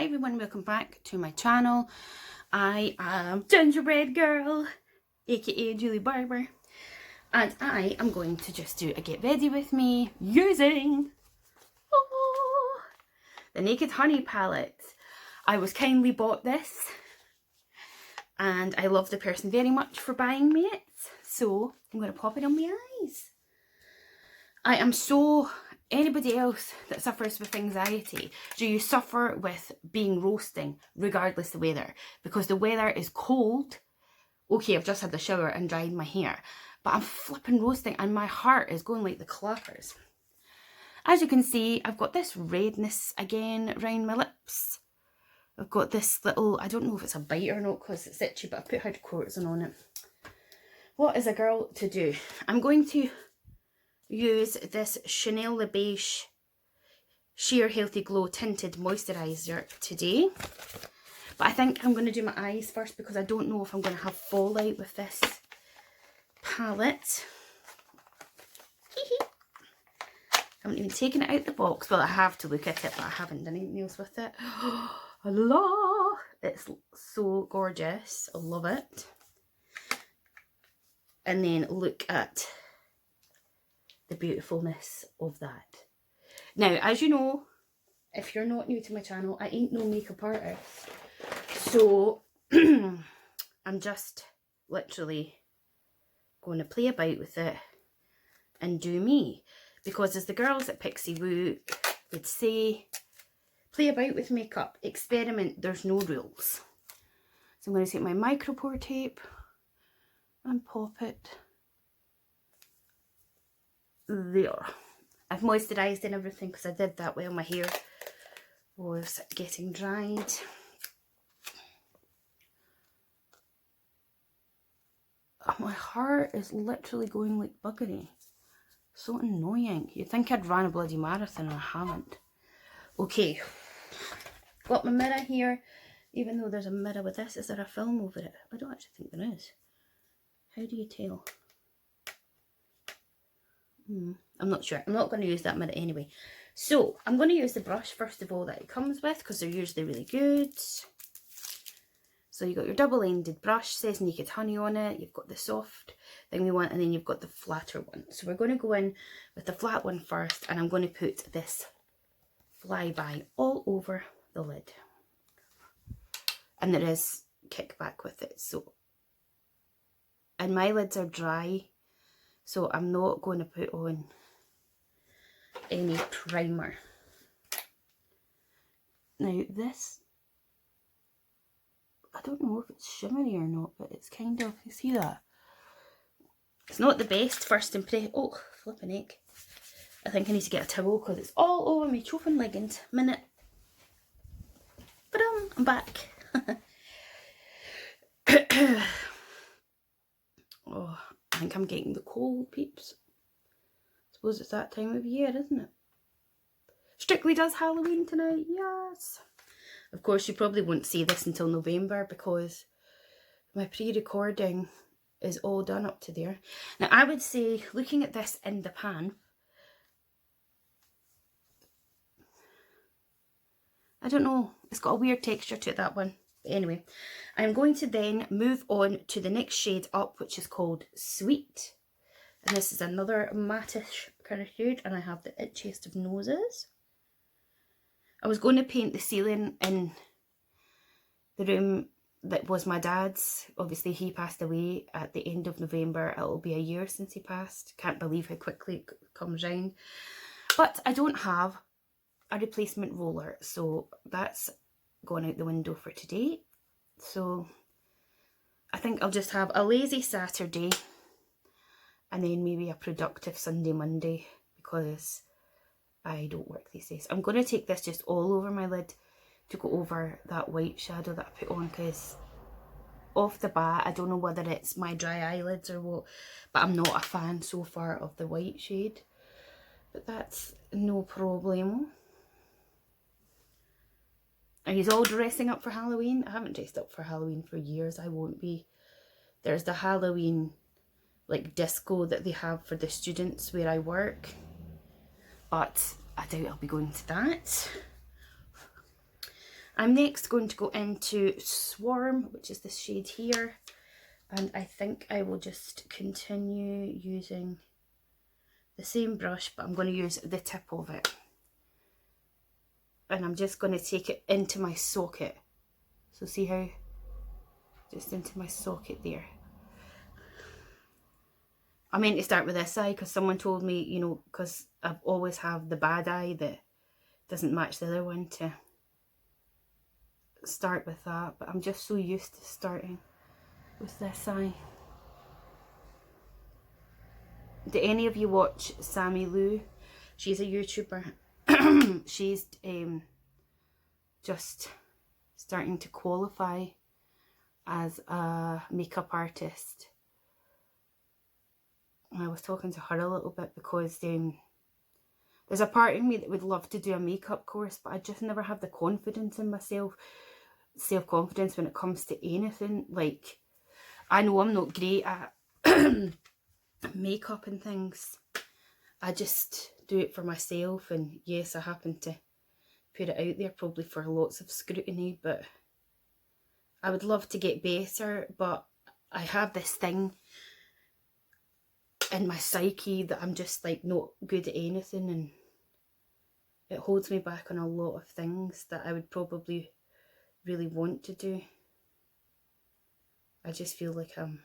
Hi everyone, welcome back to my channel. I am Gingerbread Girl, aka Julie Barber, and I am going to just do a get ready with me using the Naked Honey palette. I was kindly bought this and I love the person very much for buying me it, so I'm going to pop it on my eyes. I am so... Anybody else that suffers with anxiety, do you suffer with being roasting regardless of the weather? Because the weather is cold. Okay, I've just had the shower and dried my hair, but I'm flipping roasting and my heart is going like the clappers. As you can see, I've got this redness again around my lips. I've got this little, I don't know if it's a bite or not because it's itchy, but I put hydrocortisone on it. What is a girl to do? I'm going to use this Chanel Le Beige Sheer Healthy Glow Tinted Moisturiser today. But I think I'm going to do my eyes first because I don't know if I'm going to have fallout with this palette. I haven't even taken it out the box. Well, I have to look at it, but I haven't done anything else with it. Allah! It's so gorgeous. I love it. And then look at the beautifulness of that. Now, as you know, if you're not new to my channel, I ain't no makeup artist. So, I'm just literally going to play about with it and do me. Because as the girls at Pixie Woo would say, play about with makeup, experiment, there's no rules. So I'm going to take my micro pore tape and pop it there. I've moisturised and everything because I did that while my hair was getting dried. Oh, my heart is literally going like buggery. So annoying. You'd think I'd run a bloody marathon and I haven't. Okay, got my mirror here. Even though there's a mirror with this, is there a film over it? I don't actually think there is. How do you tell? I'm not sure. I'm not going to use that mirror anyway. So, I'm going to use the brush first of all that it comes with because they're usually really good. So, you've got your double-ended brush, says Naked Honey on it. You've got the soft thing we want and then you've got the flatter one. So, we're going to go in with the flat one first and I'm going to put this flyby all over the lid. And there is kickback with it. So, and my lids are dry. So I'm not going to put on any primer. Now this, I don't know if it's shimmery or not, but it's kind of, you see that? It's not the best first impression. Oh, flipping heck. I think I need to get a towel because it's all over my chafing leggings. Minute. But I'm back. Oh, I think I'm getting the cold, peeps. Suppose it's that time of year, isn't it? Strictly does Halloween tonight, yes. Of course, you probably won't see this until November because my pre-recording is all done up to there. Now, I would say, looking at this in the pan, I don't know, it's got a weird texture to it, that one. But anyway, I'm going to then move on to the next shade up, which is called Sweet. And this is another mattish kind of shade, and I have the itchiest of noses. I was going to paint the ceiling in the room that was my dad's. Obviously, he passed away at the end of November. It'll be a year since he passed. Can't believe how quickly it comes round. But I don't have a replacement roller, so that's gone out the window for today. So I think I'll just have a lazy Saturday and then maybe a productive Sunday, Monday, because I don't work these days. I'm going to take this just all over my lid to go over that white shadow that I put on, because off the bat, I don't know whether it's my dry eyelids or what, but I'm not a fan so far of the white shade. But that's no problemo. Are you all dressing up for Halloween? I haven't dressed up for Halloween for years. I won't be. There's the Halloween like disco that they have for the students where I work, but I doubt I'll be going to that. I'm next going to go into Swarm, which is this shade here. And I think I will just continue using the same brush, but I'm going to use the tip of it. And I'm just going to take it into my socket. So see how, just into my socket there. I meant to start with this eye because someone told me, you know, because I always have the bad eye that doesn't match the other one, to start with that. But I'm just so used to starting with this eye. Do any of you watch Sammy Lou? She's a YouTuber. She's just starting to qualify as a makeup artist. I was talking to her a little bit because there's a part of me that would love to do a makeup course, but I just never have the confidence in myself, self-confidence when it comes to anything. Like, I know I'm not great at makeup and things. I just do it for myself, and yes, I happen to put it out there probably for lots of scrutiny, but I would love to get better. But I have this thing in my psyche that I'm just like not good at anything, and it holds me back on a lot of things that I would probably really want to do. I just feel like I'm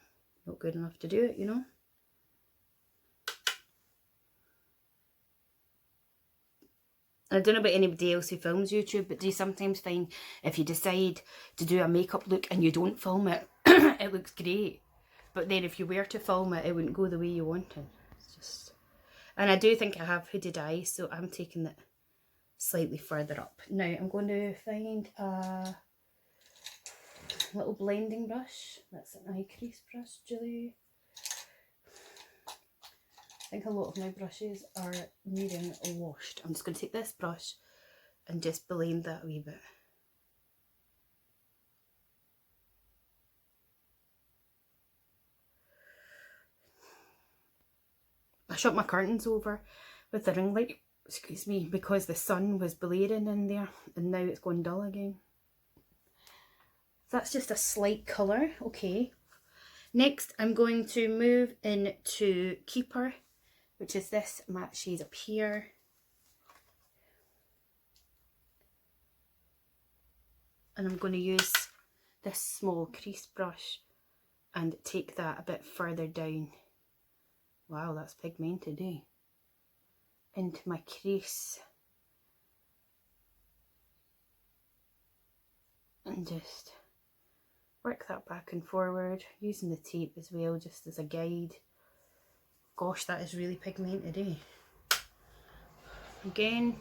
not good enough to do it, you know? I don't know about anybody else who films YouTube, but do you sometimes find if you decide to do a makeup look and you don't film it, it looks great. But then if you were to film it, it wouldn't go the way you wanted. It's just... And I do think I have hooded eyes, so I'm taking it slightly further up. Now I'm going to find a little blending brush. That's an eye crease brush, Julie. I think a lot of my brushes are needing washed. I'm just going to take this brush and just blend that a wee bit. I shut my curtains over with the ring light, excuse me, because the sun was blaring in there, and now it's gone dull again. So that's just a slight colour, okay. Next I'm going to move into Keeper, which is this matte shade up here. And I'm going to use this small crease brush and take that a bit further down. Wow, that's pigmented, eh? Into my crease. And just work that back and forward, using the tape as well, just as a guide. Gosh, that is really pigmented, eh? Again,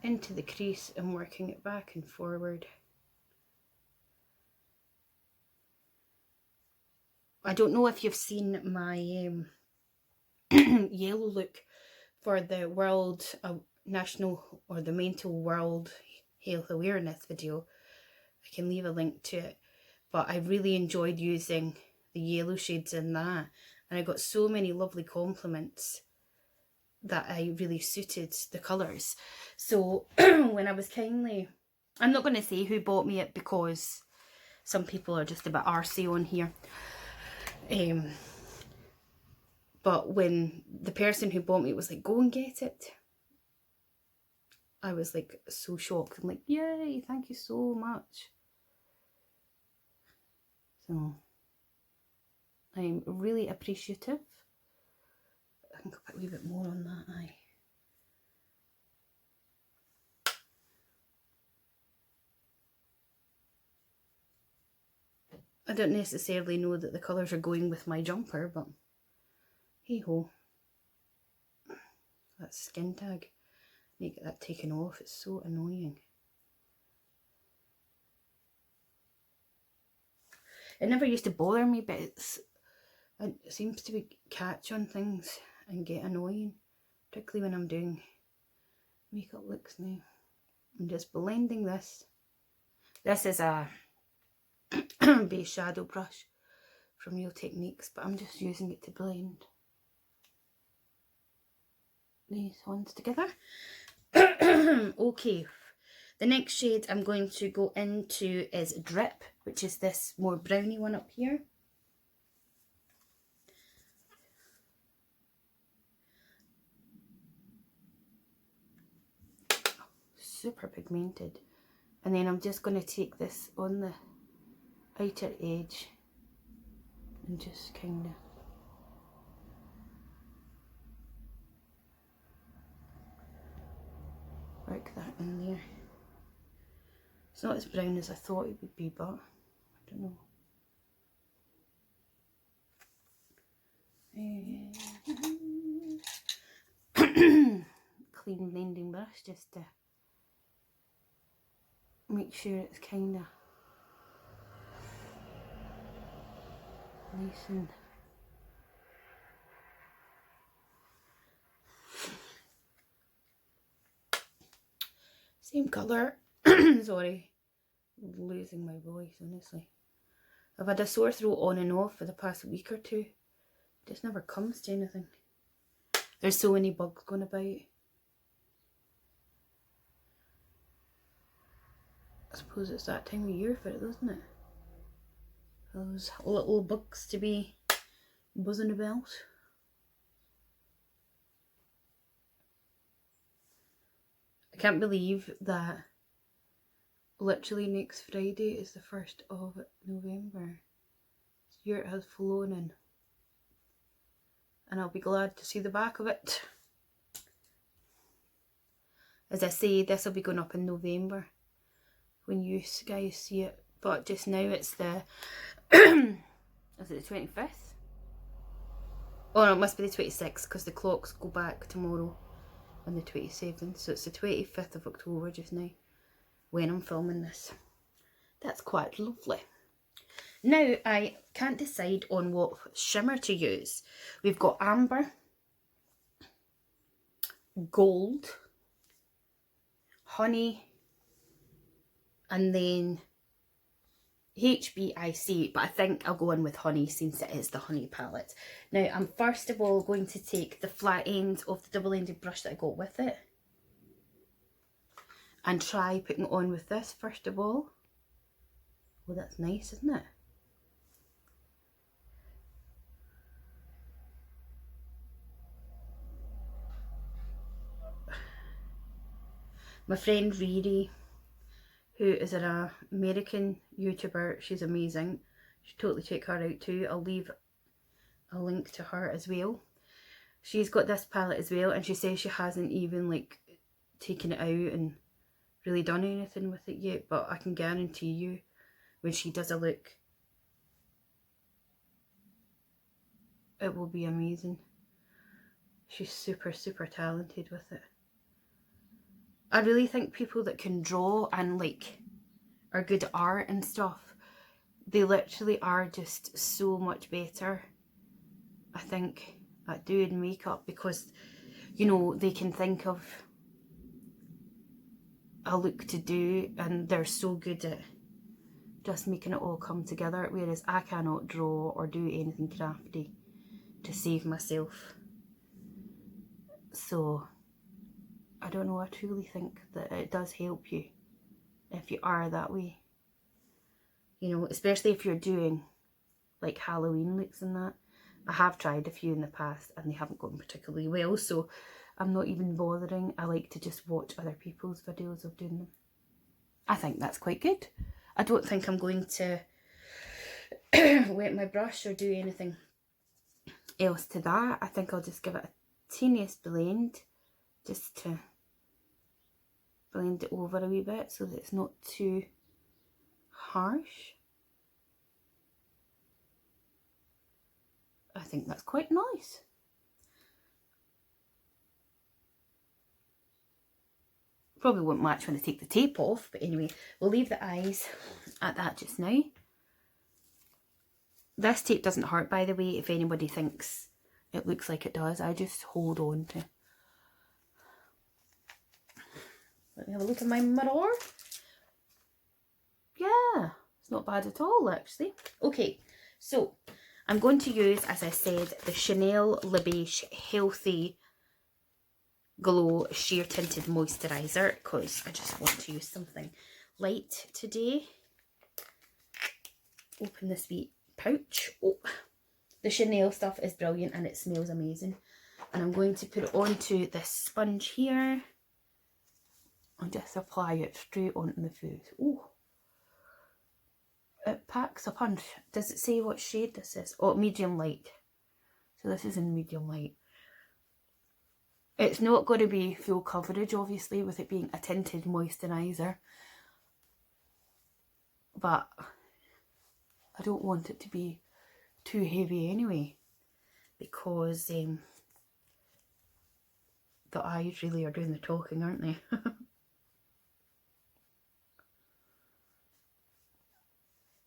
into the crease and working it back and forward. I don't know if you've seen my yellow look for the World National or the Mental World Health Awareness video. I can leave a link to it, but I really enjoyed using the yellow shades in that, and I got so many lovely compliments that I really suited the colours. So when I was kindly, I'm not going to say who bought me it because some people are just a bit arsey on here, but when the person who bought me it was like, go and get it, I was like so shocked. I'm like, yay, thank you so much. So I'm really appreciative. I can go put a wee bit more on that eye. I don't necessarily know that the colours are going with my jumper, but hey ho. That skin tag, I need to get that taken off, it's so annoying. It never used to bother me, but it seems to catch on things and get annoying, particularly when I'm doing makeup looks now. I'm just blending this. This is a base shadow brush from Real Techniques, but I'm just using it to blend these ones together. Okay, The next shade I'm going to go into is Drip, which is this more browny one up here. Super pigmented. And then I'm just going to take this on the outer edge and just kind of work that in there. It's not as brown as I thought it would be, but I don't know. Clean blending brush just to make sure it's kind of nice and same colour. Sorry, I'm losing my voice, honestly. I've had a sore throat on and off for the past week or two. It just never comes to anything. There's so many bugs going about. I suppose it's that time of year for it, isn't it? Those little bugs to be buzzing about. I can't believe that literally next Friday is the 1st of November. This year has flown in. And I'll be glad to see the back of it. As I say, this will be going up in November when you guys see it. But just now it's the... is it the 25th? Oh no, it must be the 26th because the clocks go back tomorrow on the 27th. So it's the 25th of October just now when I'm filming this. That's quite lovely. Now, I can't decide on what shimmer to use. We've got Amber, Gold, Honey, and then HBIC, but I think I'll go in with Honey since it is the Honey palette. Now, I'm first of all going to take the flat end of the double-ended brush that I got with it and try putting it on with this first of all. Well, that's nice, isn't it? My friend Riri, who is an American YouTuber, she's amazing. You should totally check her out too. I'll leave a link to her as well. She's got this palette as well, and she says she hasn't even like taken it out and really done anything with it yet, but I can guarantee you when she does a look, it will be amazing. She's super, super talented with it. I really think people that can draw and like are good at art and stuff, they literally are just so much better, I think, at doing makeup because, you know, they can think of a look to do and they're so good at just making it all come together, whereas I cannot draw or do anything crafty to save myself. So I don't know, I truly think that it does help you if you are that way. You know, especially if you're doing like Halloween looks and that. I have tried a few in the past and they haven't gone particularly well, so I'm not even bothering. I like to just watch other people's videos of doing them. I think that's quite good. I don't think I'm going to wet my brush or do anything else to that. I think I'll just give it a teeniest blend just to blend it over a wee bit so that it's not too harsh. I think that's quite nice. Probably won't match when I take the tape off, but anyway, we'll leave the eyes at that just now. This tape doesn't hurt, by the way, if anybody thinks it looks like it does. I just hold on to. Let me have a look at my mirror. Yeah, it's not bad at all, actually. Okay, so I'm going to use, as I said, the Chanel Le Beige Healthy Glow Sheer Tinted Moisturiser because I just want to use something light today. Open this wee pouch. Oh, the Chanel stuff is brilliant and it smells amazing. And I'm going to put it onto this sponge here and just apply it straight onto the food. Oh, it packs a punch. Does it say what shade this is? Oh, medium light. So this is in medium light. It's not going to be full coverage, obviously, with it being a tinted moisturiser. But I don't want it to be too heavy anyway, because the eyes really are doing the talking, aren't they?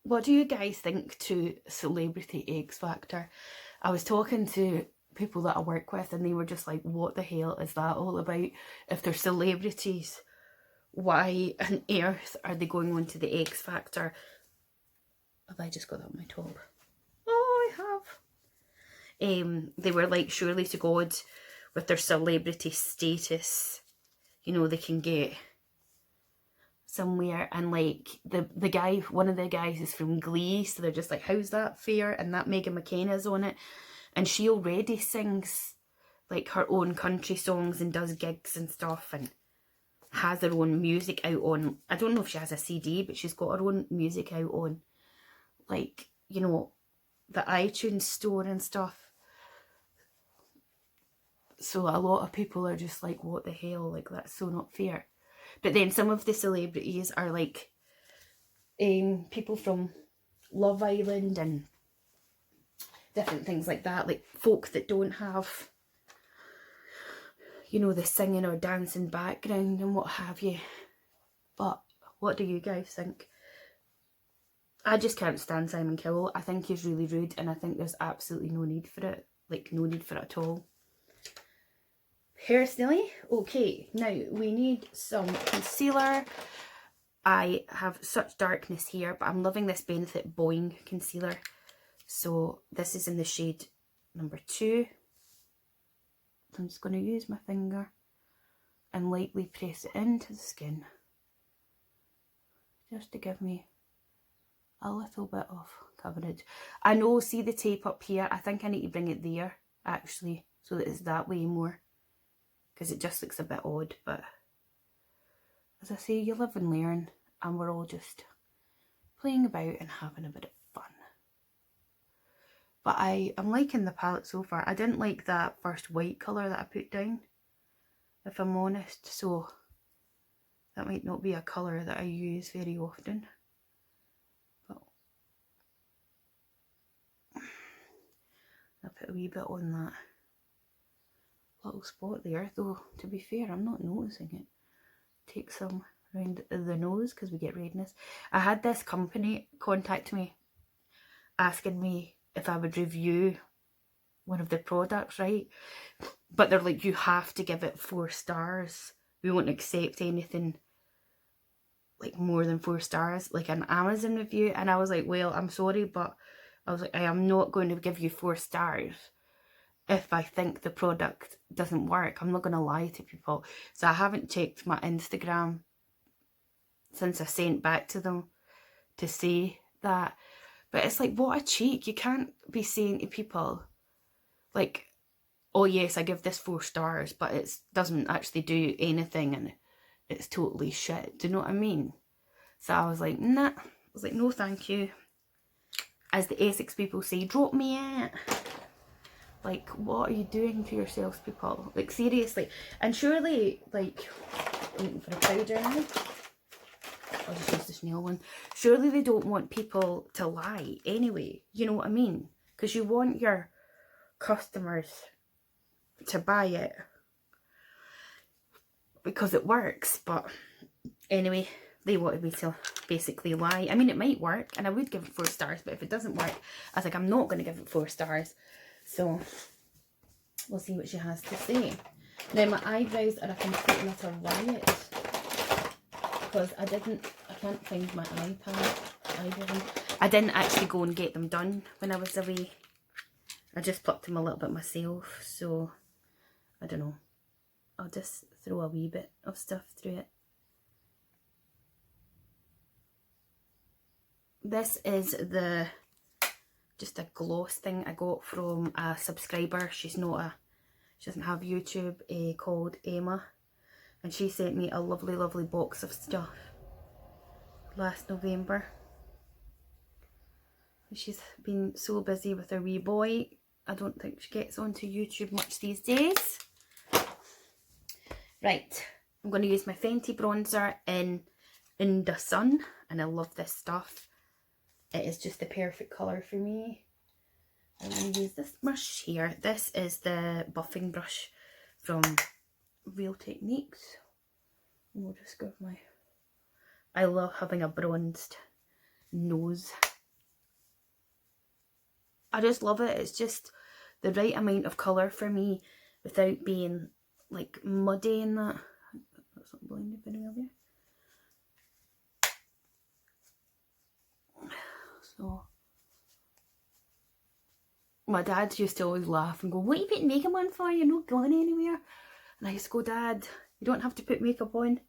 What do you guys think to Celebrity X Factor? I was talking to people that I work with and they were just like, what the hell is that all about? If they're celebrities, why on earth are they going on to the X Factor? Have I just got that on my top? Oh, I have. They were like, surely to God, with their celebrity status, you know, they can get somewhere. And like the guy, one of the guys is from Glee, so they're just like, how's that fair? And that Megan McKenna's on it, and she already sings like her own country songs and does gigs and stuff and has her own music out on, I don't know if she has a CD, but she's got her own music out on, like, you know, the iTunes store and stuff. So a lot of people are just like, what the hell, like, that's so not fair. But then some of the celebrities are like people from Love Island and different things like that, like folk that don't have, you know, the singing or dancing background and what have you. But what do you guys think? I just can't stand Simon Cowell. I think he's really rude and I think there's absolutely no need for it. Like, no need for it at all. Personally, okay, now we need some concealer. I have such darkness here, but I'm loving this Benefit Boing concealer. So this is in the shade number 2. I'm just going to use my finger and lightly press it into the skin, just to give me a little bit of coverage. I know, see the tape up here? I think I need to bring it there, actually, so that it's that way more, because it just looks a bit odd. But as I say, you live and learn, and we're all just playing about and having a bit of fun. But I'm liking the palette so far. I didn't like that first white colour that I put down, if I'm honest, so that might not be a colour that I use very often. But I put a wee bit on that little spot there, though to be fair, I'm not noticing it. Take some around the nose because we get redness. I had this company contact me asking me if I would review one of the products, right? But they're like, you have to give it 4 stars. We won't accept anything like more than 4 stars, like an Amazon review. And I was like, well, I'm sorry, but I was like, I am not going to give you 4 stars if I think the product doesn't work. I'm not going to lie to people. So I haven't checked my Instagram since I sent back to them to say that. But it's like, what a cheek. You can't be saying to people like, oh yes, I give this 4 stars, but it doesn't actually do anything and it's totally shit. Do you know what I mean? So I was like, nah. I was like, no thank you. As the Essex people say, drop me out. Like, what are you doing to yourselves, people? Like, seriously. And surely, like, I'm looking for a powder now. I'll just use the Chanel one. Surely they don't want people to lie anyway. You know what I mean? Because you want your customers to buy it because it works. But anyway, they wanted me to basically lie. I mean, it might work and I would give it 4 stars, but if it doesn't work, I was like, I'm not going to give it 4 stars. So we'll see what she has to say. Now my eyebrows are a complete and utter riot because I can't find my iPad. I didn't actually go and get them done when I was away. I just plucked them a little bit myself, so I don't know. I'll just throw a wee bit of stuff through it. This is just a gloss thing I got from a subscriber. She doesn't have YouTube, called Emma, and she sent me a lovely box of stuff last November. She's been so busy with her wee boy, I don't think she gets onto YouTube much these days. Right, I'm going to use my Fenty bronzer in the Sun, and I love this stuff. It is just the perfect colour for me. I'm going to use this brush here. This is the buffing brush from Real Techniques. And we'll just give I love having a bronzed nose. I just love it. It's just the right amount of colour for me without being like muddy and that. That's not blended very well there. So my dad used to always laugh and go, "What are you putting makeup on for? You're not going anywhere." And I used to go, "Dad, you don't have to put makeup on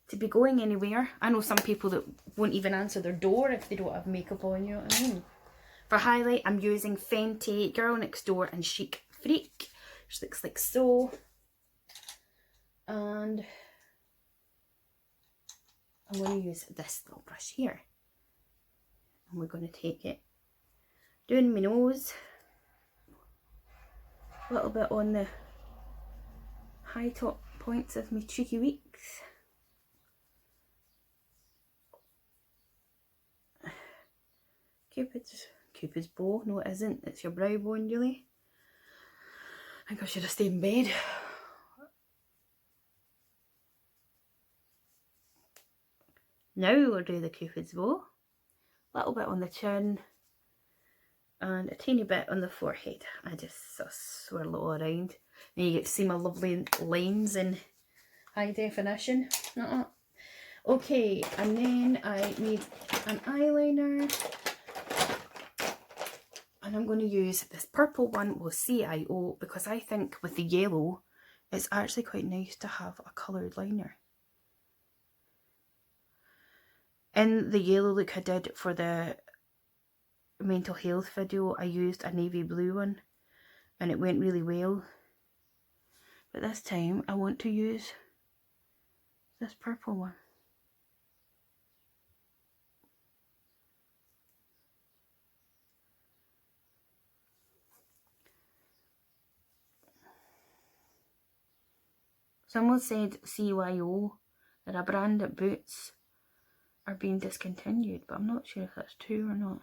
to be going anywhere." I know some people that won't even answer their door if they don't have makeup on, you know what I mean? For highlight, I'm using Fenty Girl Next Door and Chic Freak, which looks like so. And I'm going to use this little brush here. And we're going to take it down my nose, a little bit on the high top points of my cheeky weeks. Cupid's bow. No, it isn't. It's your brow bone, Julie. I think I should have stayed in bed. Now we'll do the Cupid's bow. A little bit on the chin and a teeny bit on the forehead. I just sort of swirl it all around. And you get to see my lovely lines in high definition. Okay, and then I need an eyeliner. And I'm going to use this purple one with CIO because I think with the yellow, it's actually quite nice to have a coloured liner. In the yellow look I did for the mental health video, I used a navy blue one and it went really well. But this time I want to use this purple one. Someone said CYO, they're a brand that Boots are being discontinued, but I'm not sure if that's true or not.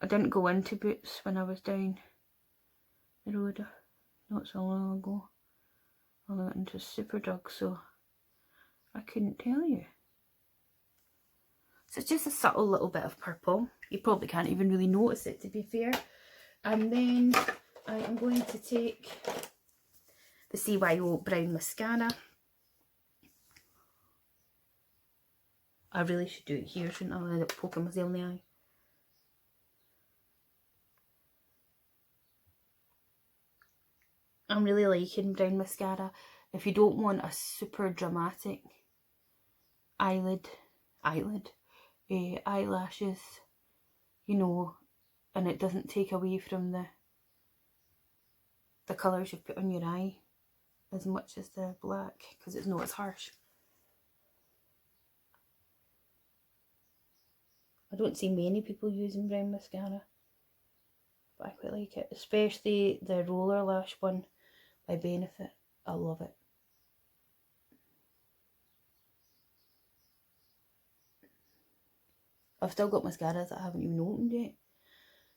I didn't go into Boots when I was down the road not so long ago. I went into Superdrug, so I couldn't tell you. So it's just a subtle little bit of purple. You probably can't even really notice it, to be fair. And then I am going to take the CYO Brown Mascara. I really should do it here, shouldn't I? I'll end up poking myself in the eye. I'm really liking brown mascara. If you don't want a super dramatic eyelashes, you know, and it doesn't take away from the colours you've put on your eye as much as the black, because it's not as harsh. I don't see many people using brown mascara, but I quite like it, especially the roller lash one by Benefit. I love it. I've still got mascaras that I haven't even opened yet,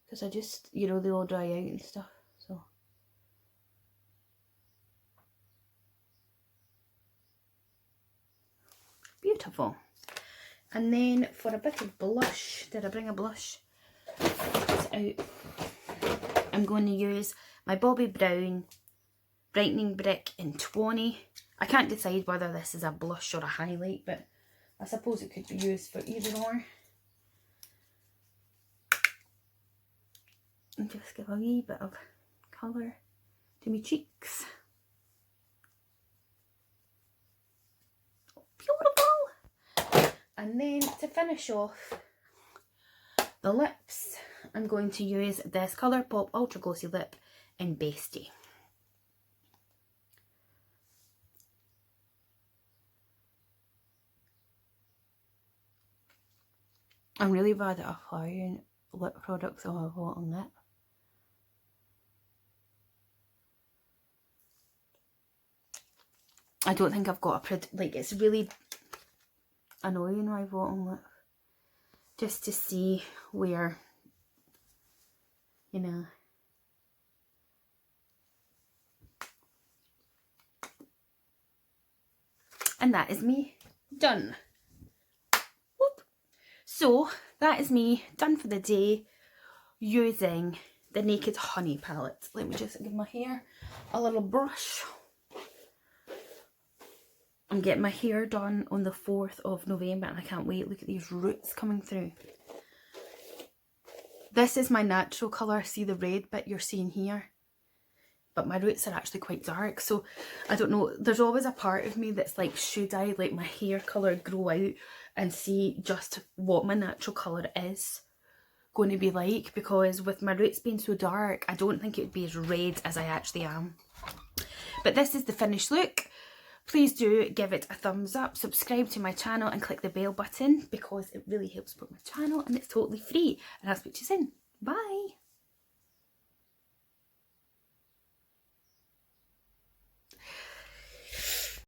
because I just, you know, they all dry out and stuff, so. Beautiful. And then for a bit of blush, did I bring a blush? It's out. I'm going to use my Bobbi Brown Brightening Brick in 20. I can't decide whether this is a blush or a highlight, but I suppose it could be used for either or. And just give a wee bit of colour to my cheeks. beautiful. And then to finish off the lips, I'm going to use this Colourpop Ultra Glossy Lip in Bestie. I'm really bad at applying lip products on my bottom lip. I don't think I've got a like, it's really annoying my bottom lip. Just to see where, you know. And that is me done. Whoop. So that is me done for the day using the Naked Honey palette. Let me just give my hair a little brush. I'm getting my hair done on the 4th of November and I can't wait. Look at these roots coming through. This is my natural colour. See the red bit you're seeing here? But my roots are actually quite dark, so I don't know. There's always a part of me that's like, should I let my hair colour grow out and see just what my natural colour is going to be like? Because with my roots being so dark, I don't think it would be as red as I actually am. But this is the finished look. Please do give it a thumbs up, subscribe to my channel and click the bell button because it really helps support my channel and it's totally free. And I'll speak to you soon. Bye!